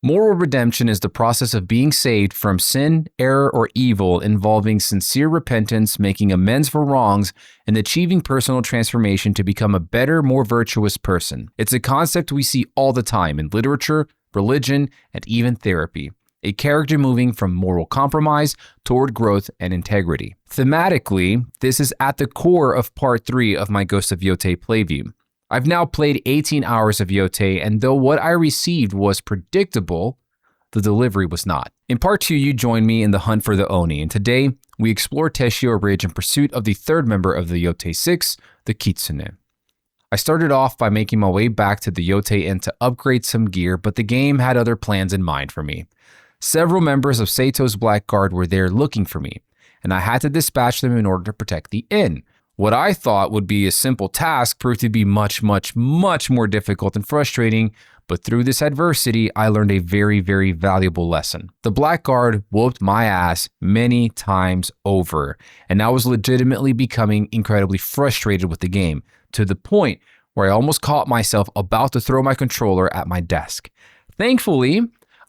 Moral redemption is the process of being saved from sin, error, or evil involving sincere repentance, making amends for wrongs, and achieving personal transformation to become a better, more virtuous person. It's a concept we see all the time in literature, religion, and even therapy. A character moving from moral compromise toward growth and integrity. Thematically, this is at the core of part 3 of my Ghost of Yotei playview. I've now played 18 hours of Yotei, and though what I received was predictable, the delivery was not. In part 2, you join me in the hunt for the Oni, and today we explore Teshio Ridge in pursuit of the third member of the Yotei 6, the Kitsune. I started off by making my way back to the Yotei Inn to upgrade some gear, but the game had other plans in mind for me. Several members of Sato's Black Guard were there looking for me, and I had to dispatch them in order to protect the inn. What I thought would be a simple task proved to be much more difficult and frustrating, but through this adversity, I learned a very valuable lesson. The Black Guard whooped my ass many times over, and I was legitimately becoming incredibly frustrated with the game, to the point where I almost caught myself about to throw my controller at my desk. Thankfully,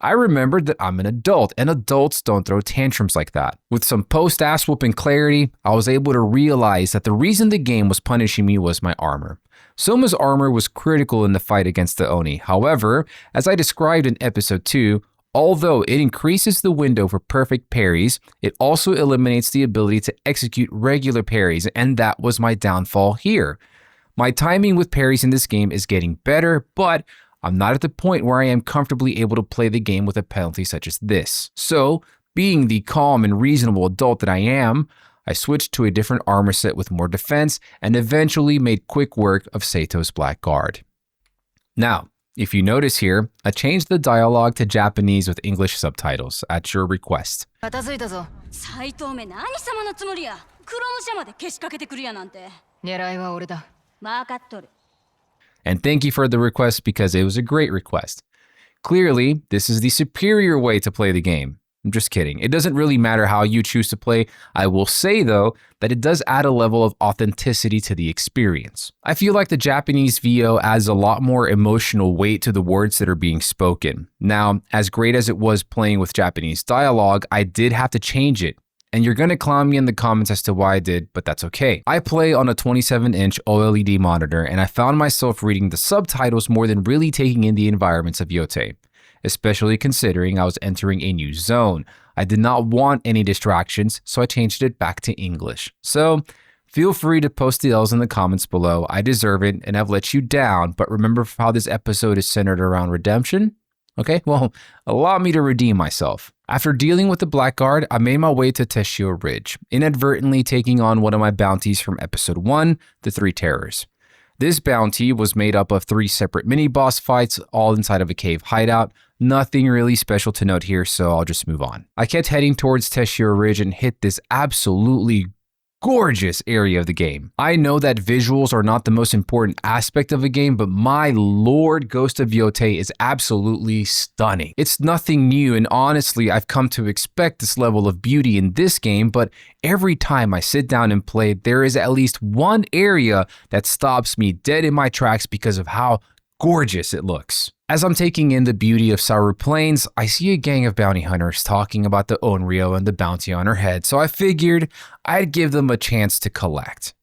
I remembered that I'm an adult, and adults don't throw tantrums like that. With some post-ass whooping clarity, I was able to realize that the reason the game was punishing me was my armor. Soma's armor was critical in the fight against the Oni. However, as I described in episode 2, although it increases the window for perfect parries, it also eliminates the ability to execute regular parries, and that was my downfall here. My timing with parries in this game is getting better, but I'm not at the point where I am comfortably able to play the game with a penalty such as this. So, being the calm and reasonable adult that I am, I switched to a different armor set with more defense and eventually made quick work of Sato's Black Guard. Now, if you notice here, I changed the dialogue to Japanese with English subtitles at your request. And thank you for the request because it was a great request. Clearly, this is the superior way to play the game. I'm just kidding. It doesn't really matter how you choose to play. I will say, though, that it does add a level of authenticity to the experience. I feel like the Japanese VO adds a lot more emotional weight to the words that are being spoken. Now, as great as it was playing with Japanese dialogue, I did have to change it. And you're gonna clown me in the comments as to why I did, but that's okay. I play on a 27-inch OLED monitor, and I found myself reading the subtitles more than really taking in the environments of Yotei, especially considering I was entering a new zone. I did not want any distractions, so I changed it back to English. So, feel free to post the L's in the comments below. I deserve it, and I've let you down, but remember how this episode is centered around redemption? Okay, well, allow me to redeem myself. After dealing with the Black Guard, I made my way to Teshio Ridge, inadvertently taking on one of my bounties from episode 1, the 3 Terrors. This bounty was made up of 3 separate mini-boss fights, all inside of a cave hideout. Nothing really special to note here, so I'll just move on. I kept heading towards Teshio Ridge and hit this absolutely gorgeous area of the game. I know that visuals are not the most important aspect of a game, but my lord, Ghost of Yotei is absolutely stunning. It's nothing new, and honestly, I've come to expect this level of beauty in this game, but every time I sit down and play, there is at least one area that stops me dead in my tracks because of how gorgeous it looks. As I'm taking in the beauty of Saru Plains, I see a gang of bounty hunters talking about the Onryo and the bounty on her head, so I figured I'd give them a chance to collect.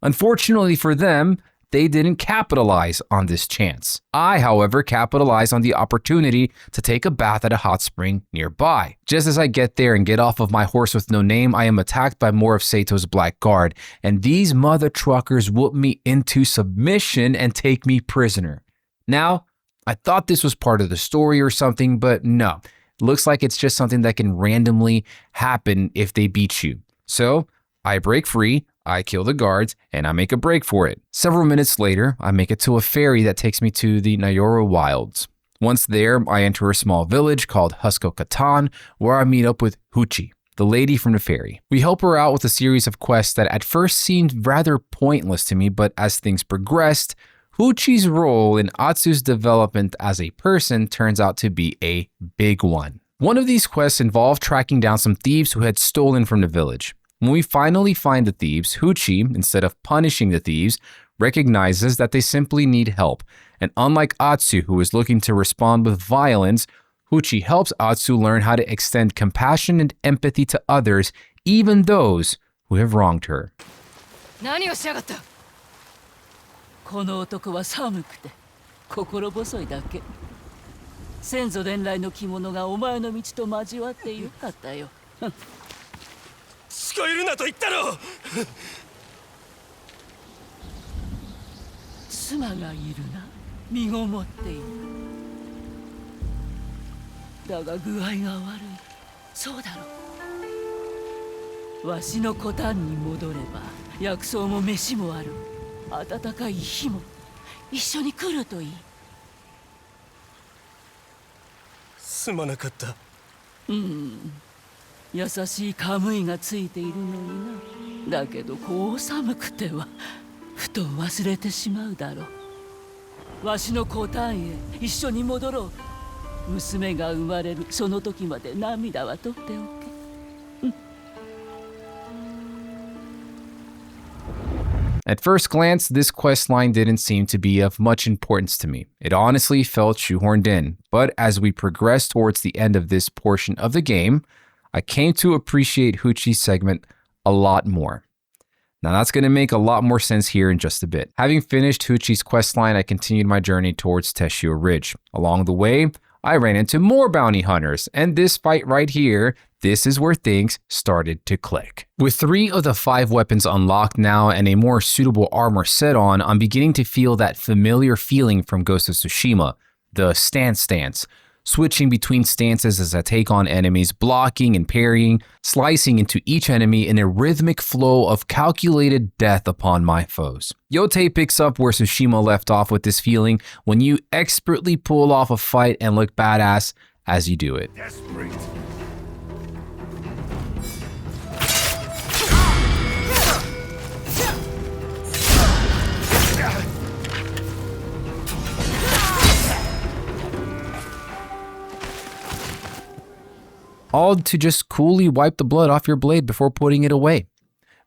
Unfortunately for them, they didn't capitalize on this chance. I, however, capitalized on the opportunity to take a bath at a hot spring nearby. Just as I get there and get off of my horse with no name, I am attacked by more of Sato's Black Guard, and these mother truckers whoop me into submission and take me prisoner. Now, I thought this was part of the story or something, but no. Looks like it's just something that can randomly happen if they beat you. So, I break free, I kill the guards, and I make a break for it. Several minutes later, I make it to a ferry that takes me to the Nayoro Wilds. Once there, I enter a small village called Huskokatan, where I meet up with Huci, the lady from the ferry. We help her out with a series of quests that at first seemed rather pointless to me, but as things progressed, Huchi's role in Atsu's development as a person turns out to be a big one. One of these quests involved tracking down some thieves who had stolen from the village. When we finally find the thieves, Huci, instead of punishing the thieves, recognizes that they simply need help. And unlike Atsu, who is looking to respond with violence, Huci helps Atsu learn how to extend compassion and empathy to others, even those who have wronged her. 何をしやがった。この男は寒くて心細いだけ。先祖伝来の着物がお前の道と交わってよかったよ。近寄るなと言ったろ。妻がいるな。身ごもっている。だが具合が悪い。そうだろう。わしのコタンに戻れば薬草も飯もある。暖かい日も一緒に来るといい。すまなかった。優しいカムイがついているのにな。だけどこう寒くてはふと忘れてしまうだろう。わしのコタンへ一緒に戻ろう。娘が生まれるその時まで涙は取っておけ。At first glance, this quest line didn't seem to be of much importance to me. It honestly felt shoehorned in, but as we progressed towards the end of this portion of the game, I came to appreciate Huchi's segment a lot more. Now that's going to make a lot more sense here in just a bit. Having finished Huchi's questline, I continued my journey towards Teshio Ridge. Along the way, I ran into more bounty hunters, and this fight right here, this is where things started to click. With 3 of the 5 weapons unlocked now and a more suitable armor set on, I'm beginning to feel that familiar feeling from Ghost of Tsushima, the stance. Switching between stances as I take on enemies, blocking and parrying, slicing into each enemy in a rhythmic flow of calculated death upon my foes. Yotei picks up where Tsushima left off with this feeling when you expertly pull off a fight and look badass as you do it. Desperate. All to just coolly wipe the blood off your blade before putting it away.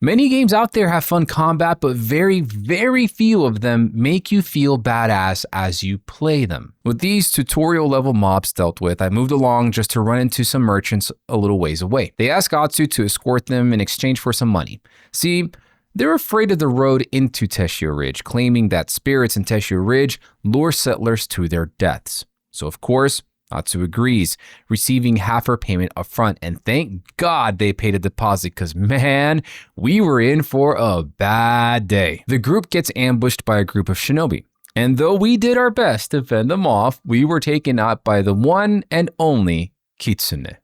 Many games out there have fun combat, but very, very few of them make you feel badass as you play them. With these tutorial level mobs dealt with, I moved along just to run into some merchants a little ways away. They ask Atsu to escort them in exchange for some money. See, they're afraid of the road into Teshio Ridge, claiming that spirits in Teshio Ridge lure settlers to their deaths. So of course, Atsu agrees, receiving half her payment up front, and thank God they paid a deposit because man, we were in for a bad day. The group gets ambushed by a group of shinobi, and though we did our best to fend them off, we were taken out by the one and only Kitsune.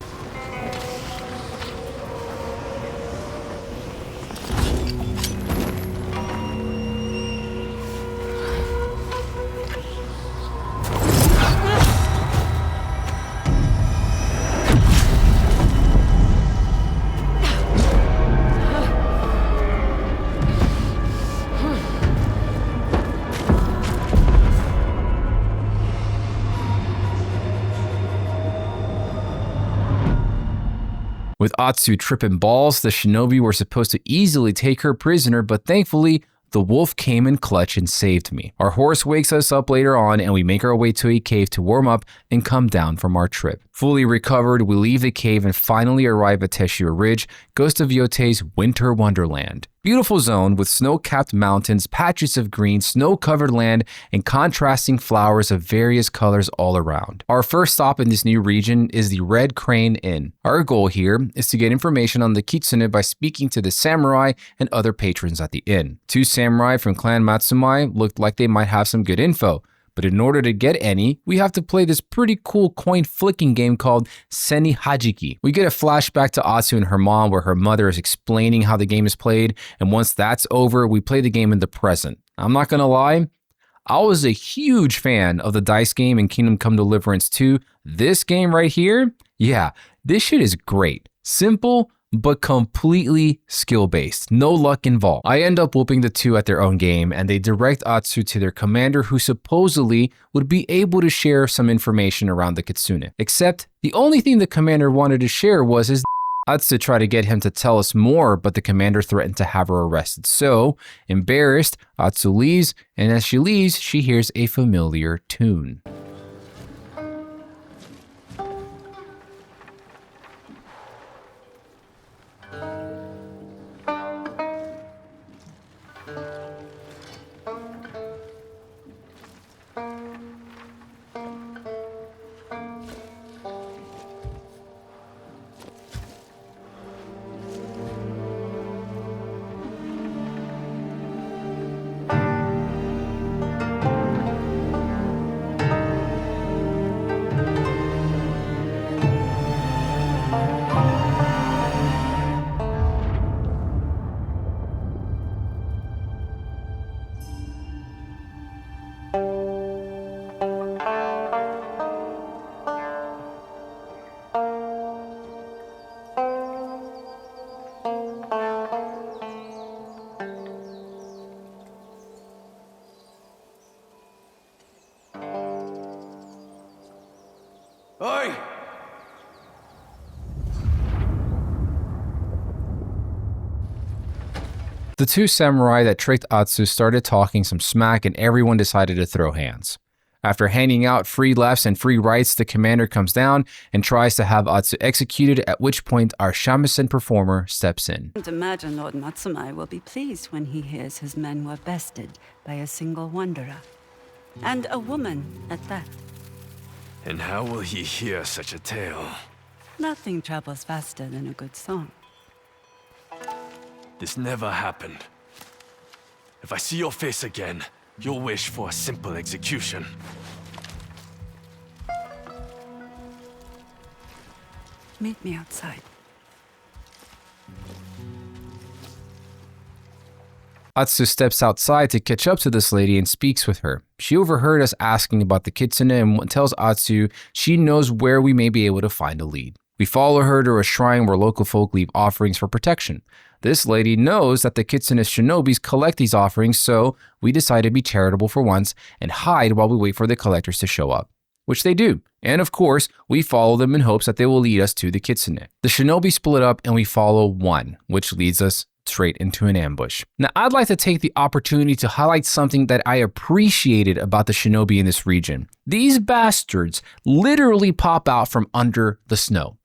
With Atsu tripping balls, the shinobi were supposed to easily take her prisoner, but thankfully, the wolf came in clutch and saved me. Our horse wakes us up later on and we make our way to a cave to warm up and come down from our trip. Fully recovered, we leave the cave and finally arrive at Teshio Ridge, Ghost of Yotei's winter wonderland. Beautiful zone with snow-capped mountains, patches of green, snow-covered land, and contrasting flowers of various colors all around. Our first stop in this new region is the Red Crane Inn. Our goal here is to get information on the Kitsune by speaking to the samurai and other patrons at the inn. 2 samurai from Clan Matsumai looked like they might have some good info, but in order to get any, we have to play this pretty cool coin flicking game called Seni Hajiki. We get a flashback to Atsu and her mom where her mother is explaining how the game is played, and once that's over, we play the game in the present. I'm not gonna lie, I was a huge fan of the dice game in Kingdom Come Deliverance 2. This game right here, yeah, this shit is great. Simple, but completely skill-based. No luck involved. I end up whooping the two at their own game, and they direct Atsu to their commander, who supposedly would be able to share some information around the Kitsune. Except, the only thing the commander wanted to share was his Atsu tried to get him to tell us more, but the commander threatened to have her arrested. So, embarrassed, Atsu leaves, and as she leaves, she hears a familiar tune. Oi! The two samurai that tricked Atsu started talking some smack, and everyone decided to throw hands. After handing out free lefts and free rights, the commander comes down and tries to have Atsu executed, at which point our shamisen performer steps in. I can't imagine Lord Matsumai will be pleased when he hears his men were bested by a single wanderer. And a woman at that. And how will he hear such a tale? Nothing travels faster than a good song. This never happened. If I see your face again, you'll wish for a simple execution. Meet me outside. Atsu steps outside to catch up to this lady and speaks with her. She overheard us asking about the Kitsune and tells Atsu she knows where we may be able to find a lead. We follow her to a shrine where local folk leave offerings for protection. This lady knows that the Kitsune shinobis collect these offerings, so we decide to be charitable for once and hide while we wait for the collectors to show up. Which they do. And of course, we follow them in hopes that they will lead us to the Kitsune. The shinobi split up and we follow one, which leads us straight into an ambush. Now, I'd like to take the opportunity to highlight something that I appreciated about the shinobi in this region. These bastards literally pop out from under the snow.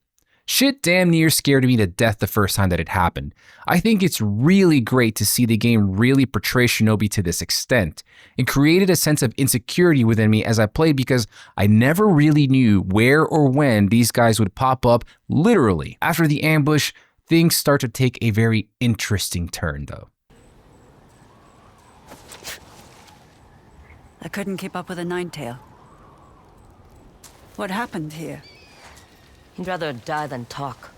Shit damn near scared me to death the first time that it happened. I think it's really great to see the game really portray shinobi to this extent. It created a sense of insecurity within me as I played because I never really knew where or when these guys would pop up literally. After the ambush, things start to take a very interesting turn though. I couldn't keep up with a nine-tail. What happened here? He'd rather die than talk.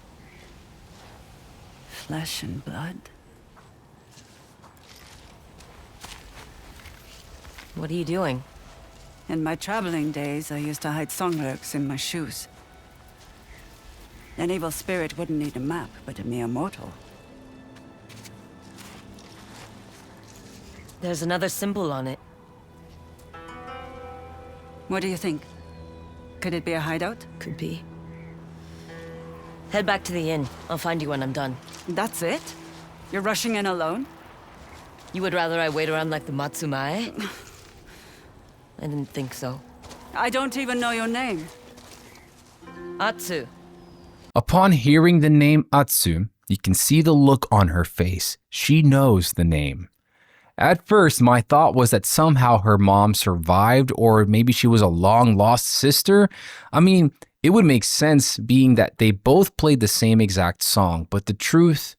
Flesh and blood? What are you doing? In my traveling days, I used to hide song lyrics in my shoes. An evil spirit wouldn't need a map, but a mere mortal. There's another symbol on it. What do you think? Could it be a hideout? Could be. Head back to the inn. I'll find you when I'm done. That's it? You're rushing in alone? You would rather I wait around like the Matsumai? I didn't think so. I don't even know your name. Atsu. Upon hearing the name Atsu, you can see the look on her face. She knows the name. At first, my thought was that somehow her mom survived, or maybe she was a long-lost sister. I mean, it would make sense being that they both played the same exact song, but the truth,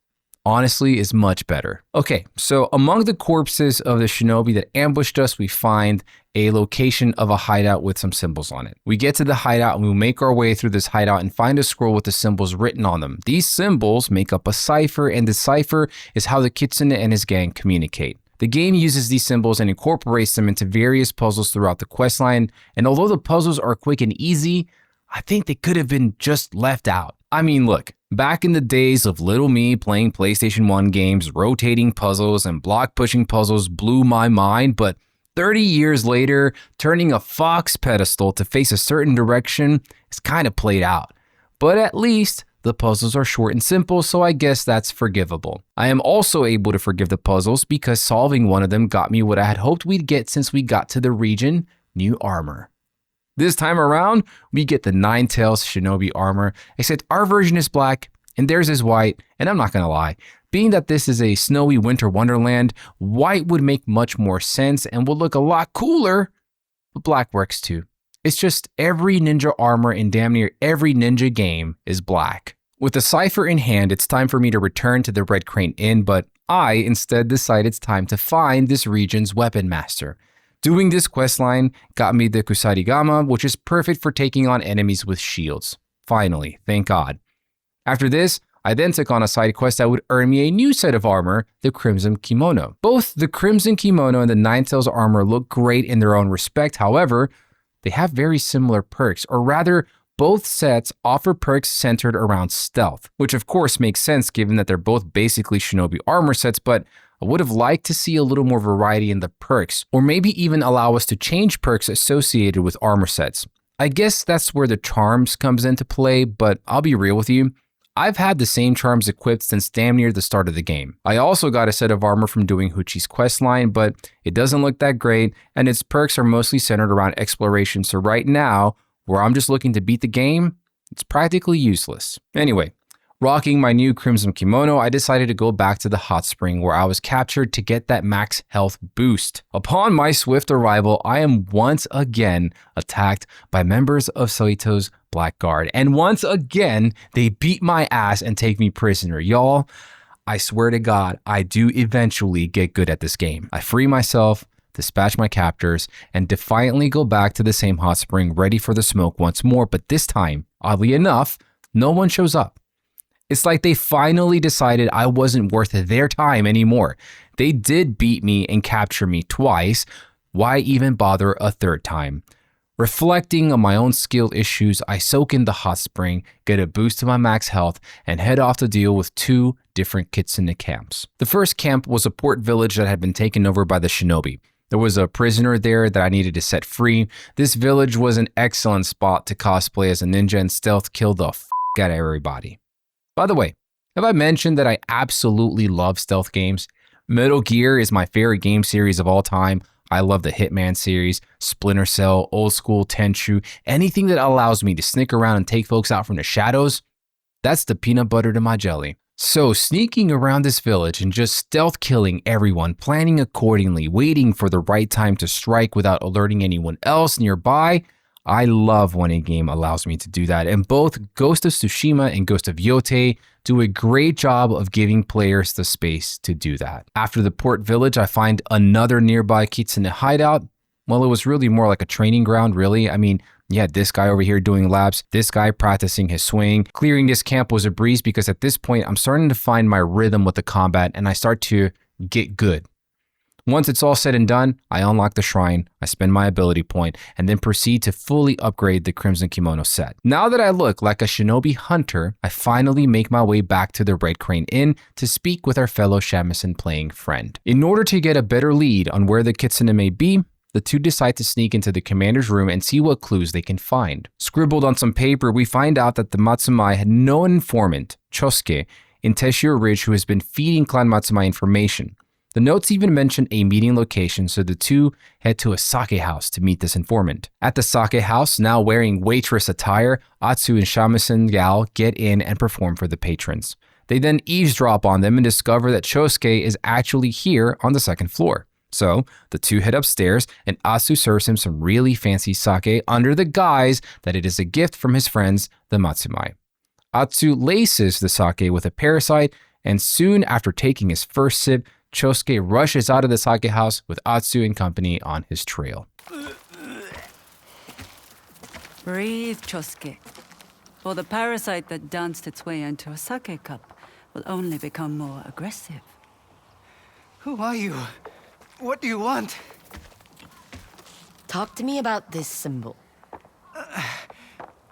honestly, is much better. Okay, so among the corpses of the shinobi that ambushed us, we find a location of a hideout with some symbols on it. We get to the hideout and we make our way through this hideout and find a scroll with the symbols written on them. These symbols make up a cipher, and the cipher is how the Kitsune and his gang communicate. The game uses these symbols and incorporates them into various puzzles throughout the questline, and although the puzzles are quick and easy, I think they could have been just left out. I mean, look, back in the days of little me playing PlayStation 1 games, rotating puzzles and block pushing puzzles blew my mind, but 30 years later, turning a fox pedestal to face a certain direction is kind of played out. But at least the puzzles are short and simple, so I guess that's forgivable. I am also able to forgive the puzzles because solving one of them got me what I had hoped we'd get since we got to the region, new armor. This time around, we get the Nine Tails Shinobi armor, except our version is black and theirs is white, and I'm not gonna lie, being that this is a snowy winter wonderland, white would make much more sense and would look a lot cooler, but black works too. It's just every ninja armor in damn near every ninja game is black. With the cipher in hand, it's time for me to return to the Red Crane Inn, but I instead decide it's time to find this region's weapon master. Doing this questline got me the Kusarigama, which is perfect for taking on enemies with shields. Finally, thank God. After this, I then took on a side quest that would earn me a new set of armor, the Crimson Kimono. Both the Crimson Kimono and the Nine Tails armor look great in their own respect, however, they have very similar perks, or rather, both sets offer perks centered around stealth, which of course makes sense given that they're both basically shinobi armor sets, but I would have liked to see a little more variety in the perks, or maybe even allow us to change perks associated with armor sets. I guess that's where the charms comes into play, but I'll be real with you, I've had the same charms equipped since damn near the start of the game. I also got a set of armor from doing Huci's questline, but it doesn't look that great, and its perks are mostly centered around exploration, so right now, where I'm just looking to beat the game, it's practically useless. Anyway, rocking my new Crimson Kimono, I decided to go back to the hot spring where I was captured to get that max health boost. Upon my swift arrival, I am once again attacked by members of Soito's Black Guard, and once again, they beat my ass and take me prisoner. Y'all, I swear to God, I do eventually get good at this game. I free myself, dispatch my captors, and defiantly go back to the same hot spring ready for the smoke once more, but this time, oddly enough, no one shows up. It's like they finally decided I wasn't worth their time anymore. They did beat me and capture me twice. Why even bother a third time? Reflecting on my own skill issues, I soak in the hot spring, get a boost to my max health, and head off to deal with two different Kitsune camps. The first camp was a port village that had been taken over by the shinobi. There was a prisoner there that I needed to set free. This village was an excellent spot to cosplay as a ninja and stealth kill the f*** out of everybody. By the way, have I mentioned that I absolutely love stealth games? Metal Gear is my favorite game series of all time. I love the Hitman series, Splinter Cell, Old School, Tenchu, anything that allows me to sneak around and take folks out from the shadows, that's the peanut butter to my jelly. So sneaking around this village and just stealth killing everyone, planning accordingly, waiting for the right time to strike without alerting anyone else nearby, I love when a game allows me to do that, and both Ghost of Tsushima and Ghost of Yotei do a great job of giving players the space to do that. After the port village, I find another nearby Kitsune hideout. Well, it was really more like a training ground, really. I mean, you had this guy over here doing laps, this guy practicing his swing. Clearing this camp was a breeze because at this point, I'm starting to find my rhythm with the combat and I start to get good. Once it's all said and done, I unlock the shrine, I spend my ability point, and then proceed to fully upgrade the Crimson Kimono set. Now that I look like a shinobi hunter, I finally make my way back to the Red Crane Inn to speak with our fellow shamisen playing friend. In order to get a better lead on where the Kitsune may be, the two decide to sneak into the commander's room and see what clues they can find. Scribbled on some paper, we find out that the Matsumai had no informant, Chosuke, in Teshio Ridge who has been feeding Clan Matsumai information. The notes even mention a meeting location, so the two head to a sake house to meet this informant. At the sake house, now wearing waitress attire, Atsu and shamisen gal get in and perform for the patrons. They then eavesdrop on them and discover that Chosuke is actually here on the second floor. So the two head upstairs and Atsu serves him some really fancy sake under the guise that it is a gift from his friends, the Matsumai. Atsu laces the sake with a parasite, and soon after taking his first sip, Chosuke rushes out of the sake house with Atsu and company on his trail. Breathe, Chosuke. For the parasite that danced its way into a sake cup will only become more aggressive. Who are you? What do you want? Talk to me about this symbol.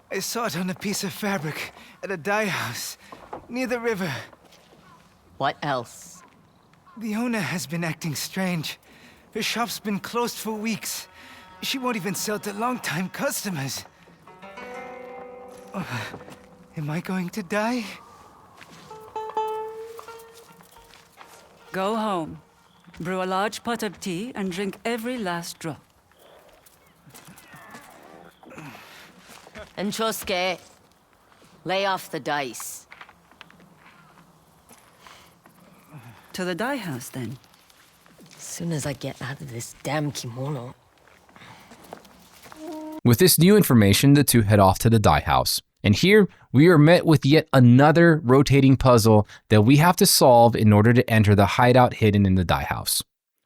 I saw it on a piece of fabric at a dye house near the river. What else? The owner has been acting strange. Her shop's been closed for weeks. She won't even sell to long-time customers. Am I going to die? Go home. Brew a large pot of tea and drink every last drop. And Chosuke, lay off the dice. To the dye house, then. As soon as I get out of this damn kimono. With this new information, the two head off to the dye house. And here, we are met with yet another rotating puzzle that we have to solve in order to enter the hideout hidden in the dye house.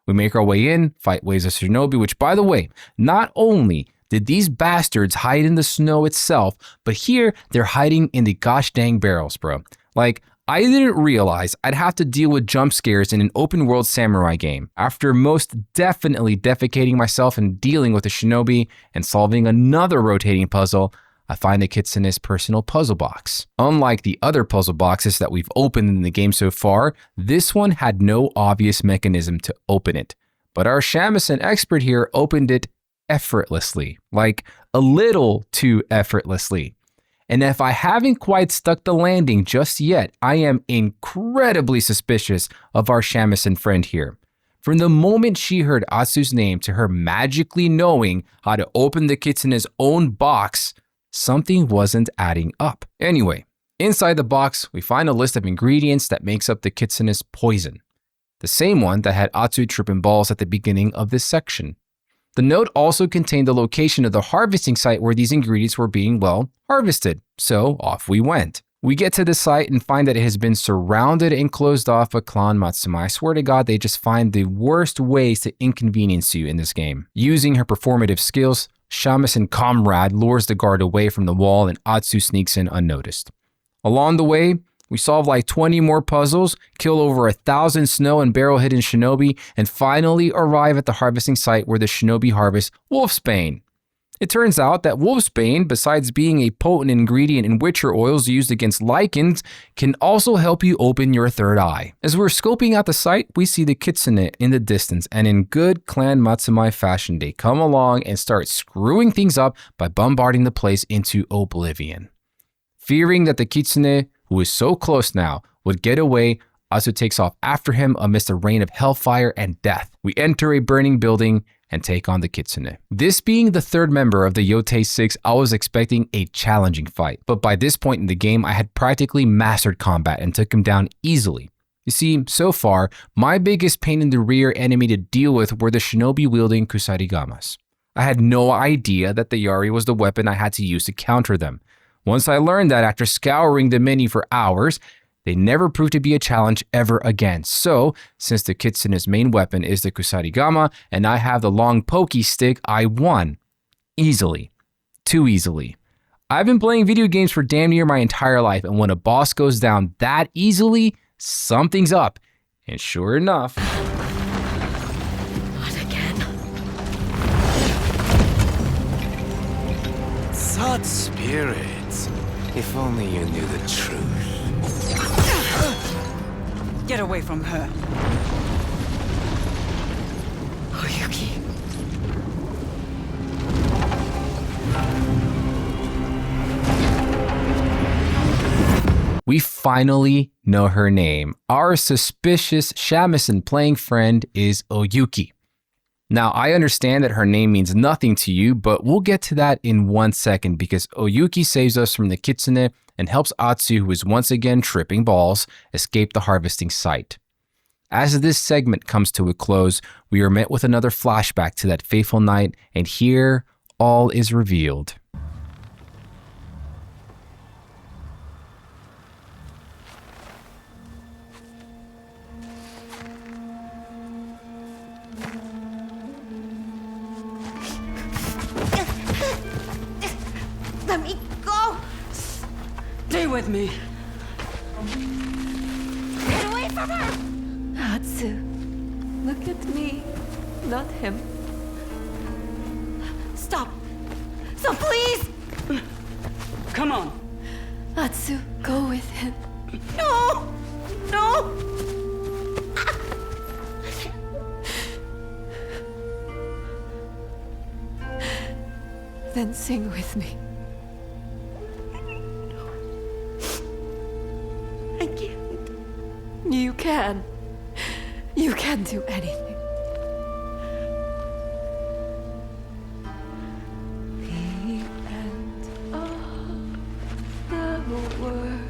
We make our way in, fight waves of shinobi, which, by the way, not only did these bastards hide in the snow itself, but here they're hiding in the gosh dang barrels, bro. Like, I didn't realize I'd have to deal with jump scares in an open world samurai game. After most definitely defecating myself and dealing with a shinobi and solving another rotating puzzle, I find the Kitsune's personal puzzle box. Unlike the other puzzle boxes that we've opened in the game so far, this one had no obvious mechanism to open it. But our shamisen expert here opened it effortlessly, like a little too effortlessly. And if I haven't quite stuck the landing just yet, I am incredibly suspicious of our shamisen friend here. From the moment she heard Atsu's name to her magically knowing how to open the Kitsune's own box, something wasn't adding up. Anyway, inside the box, we find a list of ingredients that makes up the Kitsune's poison. The same one that had Atsu tripping balls at the beginning of this section. The note also contained the location of the harvesting site where these ingredients were being, well, harvested. So off we went. We get to the site and find that it has been surrounded and closed off by Clan Matsumai. I swear to God, they just find the worst ways to inconvenience you in this game. Using her performative skills, shamisen comrade lures the guard away from the wall and Atsu sneaks in unnoticed. Along the way, we solve like 20 more puzzles, kill over 1,000 snow and barrel hidden shinobi, and finally arrive at the harvesting site where the shinobi harvest wolfsbane. It turns out that wolfsbane, besides being a potent ingredient in witcher oils used against lichens, can also help you open your third eye. As we're scoping out the site, we see the Kitsune in the distance, and in good Clan Matsumai fashion, they come along and start screwing things up by bombarding the place into oblivion. Fearing that the Kitsune, who is so close now, would get away, Atsu takes off after him amidst a rain of hellfire and death. We enter a burning building and take on the Kitsune. This being the third member of the Yotei 6, I was expecting a challenging fight, but by this point in the game, I had practically mastered combat and took him down easily. You see, so far, my biggest pain in the rear enemy to deal with were the shinobi wielding kusarigamas. I had no idea that the Yari was the weapon I had to use to counter them. Once I learned that after scouring the menu for hours, they never proved to be a challenge ever again. So, since the Kitsune's main weapon is the kusarigama and I have the long pokey stick, I won. Easily. Too easily. I've been playing video games for damn near my entire life, and when a boss goes down that easily, something's up. And sure enough... Not again. Such spirits. If only you knew the truth. Get away from her. Oyuki. We finally know her name. Our suspicious shamisen playing friend is Oyuki. Now, I understand that her name means nothing to you, but we'll get to that in 1 second because Oyuki saves us from the Kitsune and helps Atsu, who is once again tripping balls, escape the harvesting site. As this segment comes to a close, we are met with another flashback to that fateful night, and here all is revealed. Let me go! Stay with me. Get away from her! Atsu, look at me. Not him. Stop! Stop, please! Come on. Atsu, go with him. No! No! Then sing with me. I can't. You can. You can do anything. The end of the world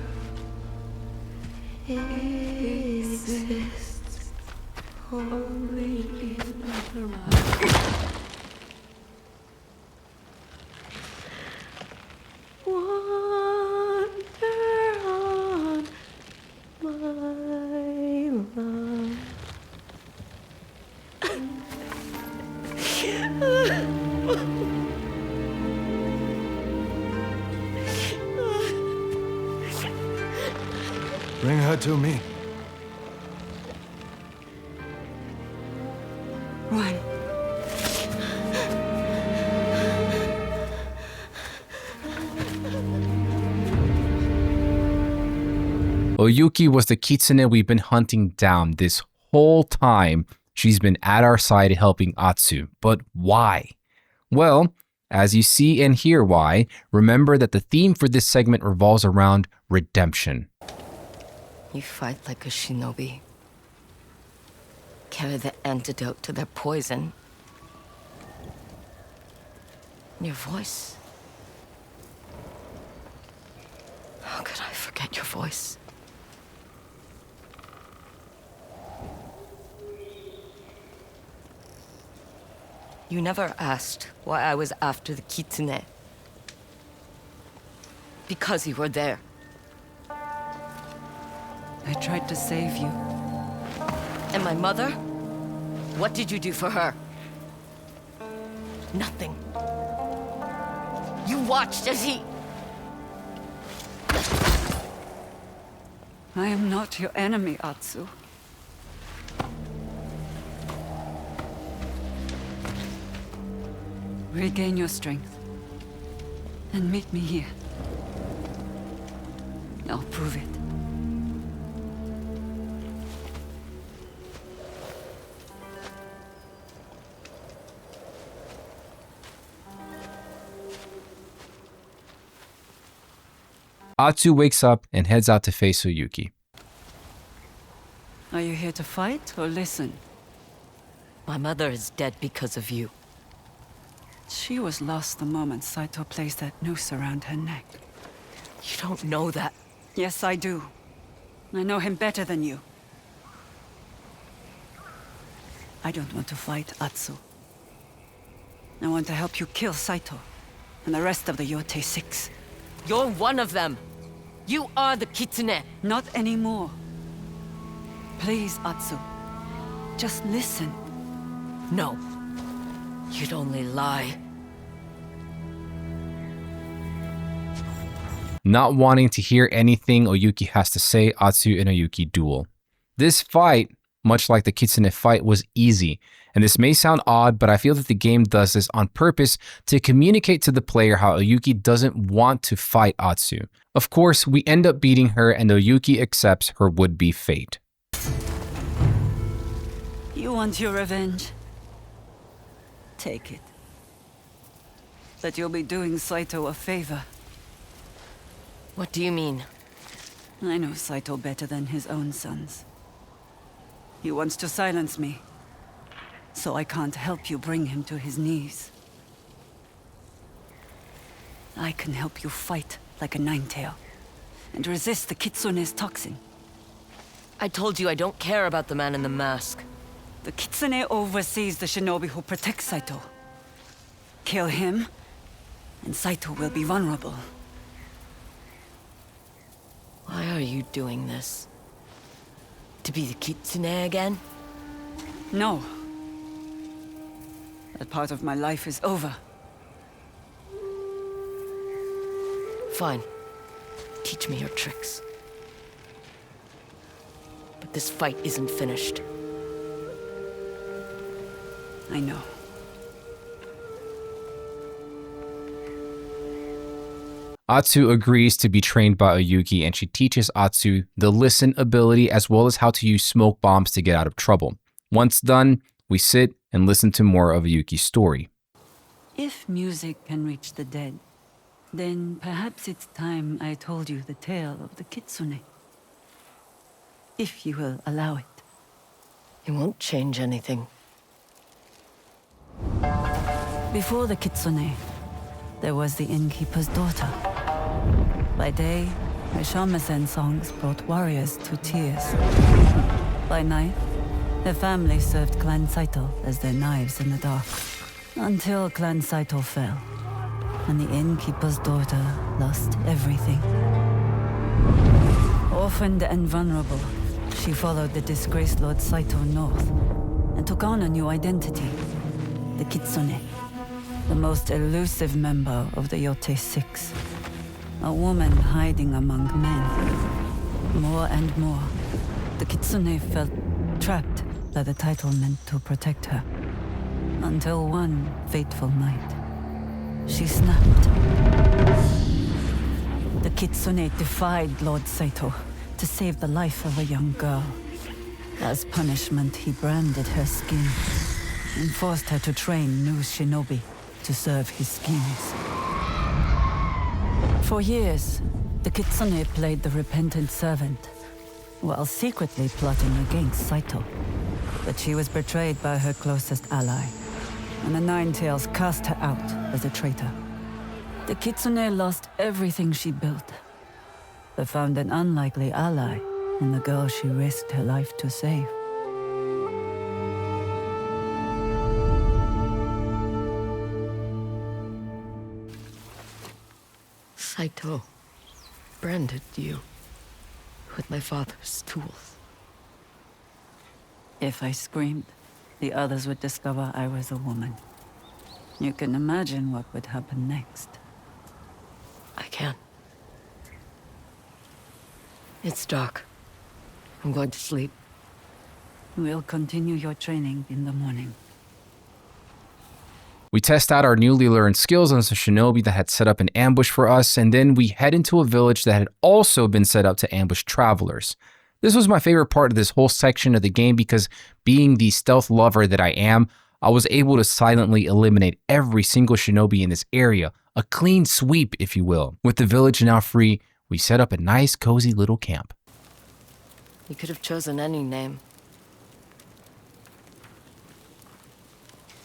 exists only in the mind. Wander on, my love. Bring her to me. Run. Oyuki was the Kitsune we've been hunting down this whole time. She's been at our side helping Atsu. But why? Well, as you see and hear why, remember that the theme for this segment revolves around redemption. You fight like a shinobi. Carry the antidote to their poison. Your voice. How could I forget your voice? You never asked why I was after the Kitsune. Because you were there. I tried to save you. And my mother? What did you do for her? Nothing. You watched as he... I am not your enemy, Atsu. Regain your strength. And meet me here. I'll prove it. Atsu wakes up and heads out to face Oyuki. Are you here to fight or listen? My mother is dead because of you. She was lost the moment Saito placed that noose around her neck. You don't know that. Yes, I do. I know him better than you. I don't want to fight Atsu. I want to help you kill Saito and the rest of the Yotei 6. You're one of them. You are the Kitsune. Not anymore. Please, Atsu. Just listen. No. You'd only lie. Not wanting to hear anything Oyuki has to say, Atsu and Oyuki duel. This fight, much like the Kitsune fight, was easy. And this may sound odd, but I feel that the game does this on purpose to communicate to the player how Oyuki doesn't want to fight Atsu. Of course, we end up beating her and Oyuki accepts her would-be fate. You want your revenge? Take it. But you'll be doing Saito a favor. What do you mean? I know Saito better than his own sons. He wants to silence me, so I can't help you bring him to his knees. I can help you fight like a nine-tail, and resist the Kitsune's toxin. I told you I don't care about the man in the mask. The Kitsune oversees the shinobi who protects Saito. Kill him, and Saito will be vulnerable. Why are you doing this? To be the Kitsune again? No. That part of my life is over. Fine. Teach me your tricks. But this fight isn't finished. I know. Atsu agrees to be trained by Oyuki, and she teaches Atsu the listen ability as well as how to use smoke bombs to get out of trouble. Once done, we sit and listen to more of Oyuki's story. If music can reach the dead, then perhaps it's time I told you the tale of the Kitsune. If you will allow it. It won't change anything. Before the Kitsune, there was the innkeeper's daughter. By day, her shamisen songs brought warriors to tears. By night, her family served Clan Saito as their knives in the dark. Until Clan Saito fell, and the innkeeper's daughter lost everything. Orphaned and vulnerable, she followed the disgraced Lord Saito north, and took on a new identity, the Kitsune, the most elusive member of the Yotei Six. A woman hiding among men. More and more, the Kitsune felt trapped by the title meant to protect her. Until one fateful night, she snapped. The Kitsune defied Lord Saito to save the life of a young girl. As punishment, he branded her skin and forced her to train new shinobi to serve his schemes. For years, the Kitsune played the repentant servant, while secretly plotting against Saito. But she was betrayed by her closest ally, and the Nine Tails cast her out as a traitor. The Kitsune lost everything she built, but found an unlikely ally in the girl she risked her life to save. Saito branded you with my father's tools. If I screamed, the others would discover I was a woman. You can imagine what would happen next. I can. It's dark. I'm going to sleep. We'll continue your training in the morning. We test out our newly learned skills on some shinobi that had set up an ambush for us, and then we head into a village that had also been set up to ambush travelers. This was my favorite part of this whole section of the game because, being the stealth lover that I am, I was able to silently eliminate every single shinobi in this area, a clean sweep, if you will. With the village now free, we set up a nice cozy little camp. You could have chosen any name.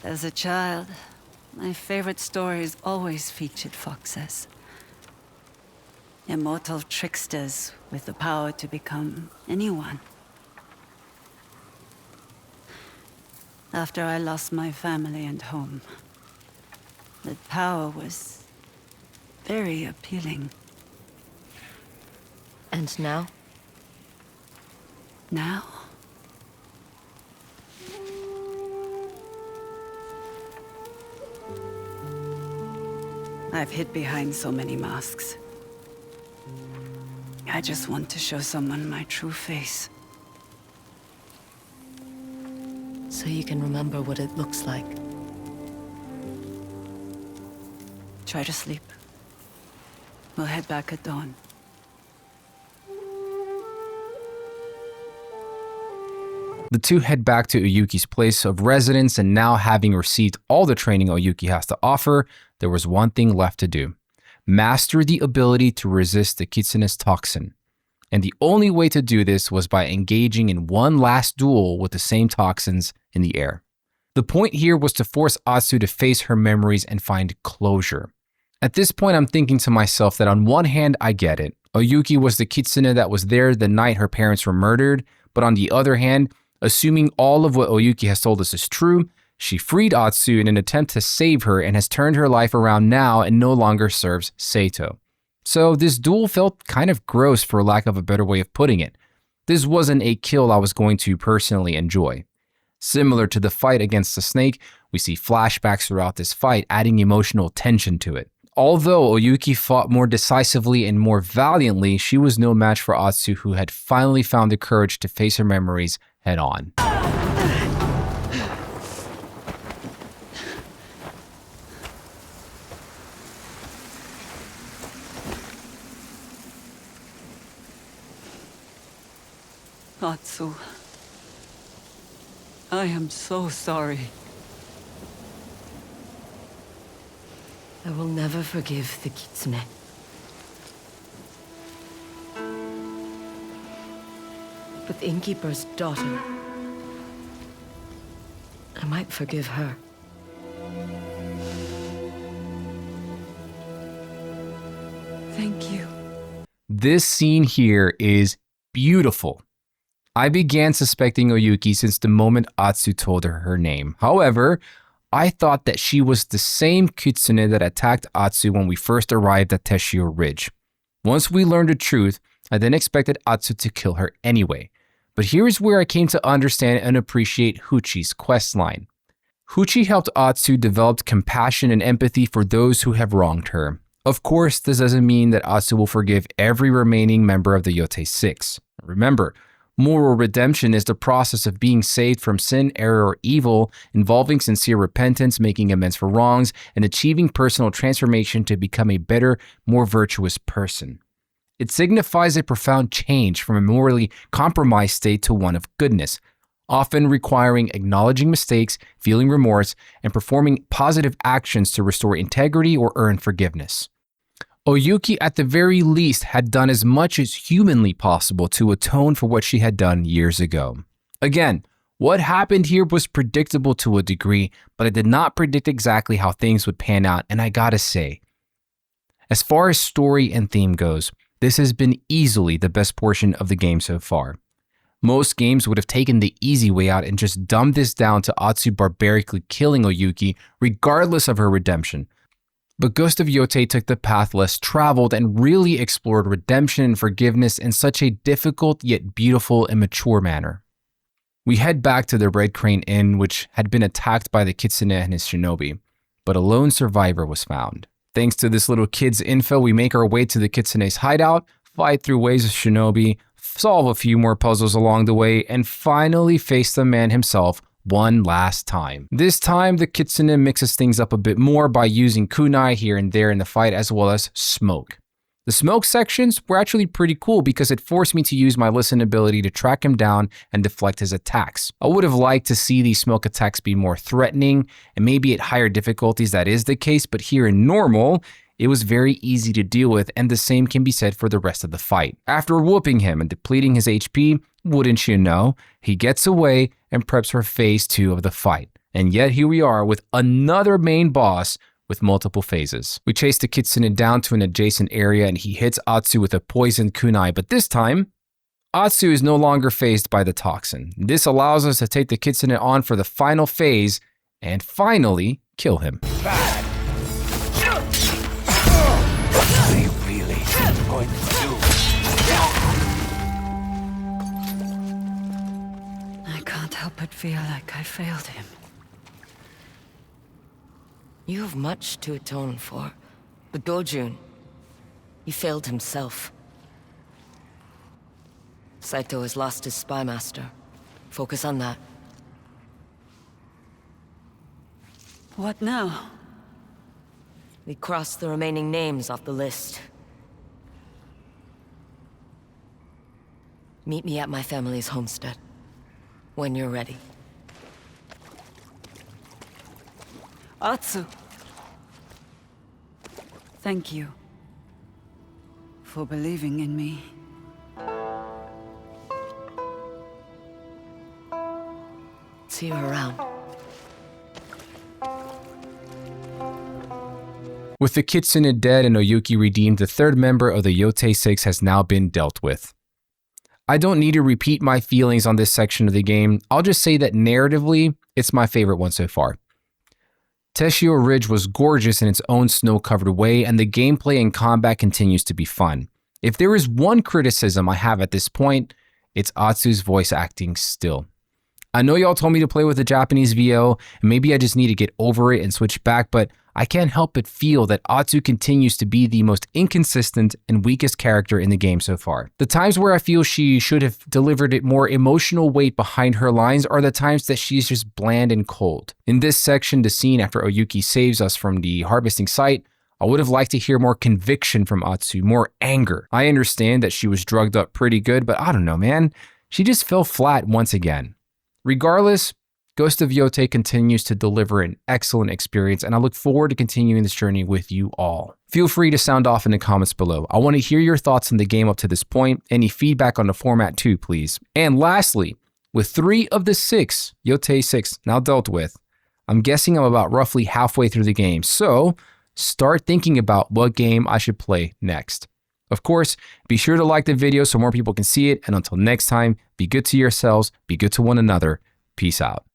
As a child, my favorite stories always featured foxes. Immortal tricksters with the power to become anyone. After I lost my family and home, that power was very appealing. And now? Now? I've hid behind so many masks. I just want to show someone my true face. So you can remember what it looks like. Try to sleep. We'll head back at dawn. The two head back to Oyuki's place of residence, and now having received all the training Oyuki has to offer, there was one thing left to do. Master the ability to resist the Kitsune's toxin. And the only way to do this was by engaging in one last duel with the same toxins in the air. The point here was to force Atsu to face her memories and find closure. At this point, I'm thinking to myself that on one hand, I get it. Oyuki was the Kitsune that was there the night her parents were murdered, but on the other hand, assuming all of what Oyuki has told us is true, she freed Atsu in an attempt to save her and has turned her life around now and no longer serves Saito. So this duel felt kind of gross, for lack of a better way of putting it. This wasn't a kill I was going to personally enjoy. Similar to the fight against the snake, we see flashbacks throughout this fight, adding emotional tension to it. Although Oyuki fought more decisively and more valiantly, she was no match for Atsu, who had finally found the courage to face her memories head on. Atsu. I am so sorry. I will never forgive the Kitsune. But the innkeeper's daughter, I might forgive her. Thank you. This scene here is beautiful. I began suspecting Oyuki since the moment Atsu told her her name. However, I thought that she was the same Kitsune that attacked Atsu when we first arrived at Teshio Ridge. Once we learned the truth, I then expected Atsu to kill her anyway. But here's where I came to understand and appreciate Huci's questline. Huci helped Atsu develop compassion and empathy for those who have wronged her. Of course, this doesn't mean that Atsu will forgive every remaining member of the Yotei 6. Remember, moral redemption is the process of being saved from sin, error, or evil, involving sincere repentance, making amends for wrongs, and achieving personal transformation to become a better, more virtuous person. It signifies a profound change from a morally compromised state to one of goodness, often requiring acknowledging mistakes, feeling remorse, and performing positive actions to restore integrity or earn forgiveness. Oyuki, at the very least, had done as much as humanly possible to atone for what she had done years ago. Again, what happened here was predictable to a degree, but I did not predict exactly how things would pan out, and I gotta say, as far as story and theme goes, this has been easily the best portion of the game so far. Most games would have taken the easy way out and just dumbed this down to Atsu barbarically killing Oyuki regardless of her redemption. But Ghost of Yotei took the path less traveled and really explored redemption and forgiveness in such a difficult yet beautiful and mature manner. We head back to the Red Crane Inn, which had been attacked by the Kitsune and his shinobi, but a lone survivor was found. Thanks to this little kid's info, we make our way to the Kitsune's hideout, fight through waves of shinobi, solve a few more puzzles along the way, and finally face the man himself one last time. This time, the Kitsune mixes things up a bit more by using kunai here and there in the fight, as well as smoke. The smoke sections were actually pretty cool because it forced me to use my listen ability to track him down and deflect his attacks. I would have liked to see these smoke attacks be more threatening, and maybe at higher difficulties that is the case, but here in normal, it was very easy to deal with, and the same can be said for the rest of the fight. After whooping him and depleting his HP, wouldn't you know, he gets away and preps for phase 2 of the fight. And yet here we are with another main boss with multiple phases. We chase the Kitsune down to an adjacent area and he hits Atsu with a poisoned kunai, but this time, Atsu is no longer phased by the toxin. This allows us to take the Kitsune on for the final phase and finally kill him. I can't help but feel like I failed him. You have much to atone for. But Gojun, he failed himself. Saito has lost his spy master. Focus on that. What now? We crossed the remaining names off the list. Meet me at my family's homestead. When you're ready. Atsu! Thank you for believing in me. See you around. With the Kitsune dead and Oyuki redeemed, the third member of the Yotei 6 has now been dealt with. I don't need to repeat my feelings on this section of the game. I'll just say that narratively, it's my favorite one so far. Teshio Ridge was gorgeous in its own snow-covered way, and the gameplay and combat continues to be fun. If there is one criticism I have at this point, it's Atsu's voice acting still. I know y'all told me to play with the Japanese VO, and maybe I just need to get over it and switch back, but I can't help but feel that Atsu continues to be the most inconsistent and weakest character in the game so far. The times where I feel she should have delivered it more emotional weight behind her lines are the times that she's just bland and cold. In this section, the scene after Oyuki saves us from the harvesting site, I would have liked to hear more conviction from Atsu, more anger. I understand that she was drugged up pretty good, but I don't know, man. she just fell flat once again. Regardless, Ghost of Yotei continues to deliver an excellent experience, and I look forward to continuing this journey with you all. Feel free to sound off in the comments below. I want to hear your thoughts on the game up to this point, any feedback on the format too, please. And lastly, with 3 of the 6 Yotei 6 now dealt with, I'm guessing I'm about roughly halfway through the game, so start thinking about what game I should play next. Of course, be sure to like the video so more people can see it, and until next time, be good to yourselves, be good to one another. Peace out.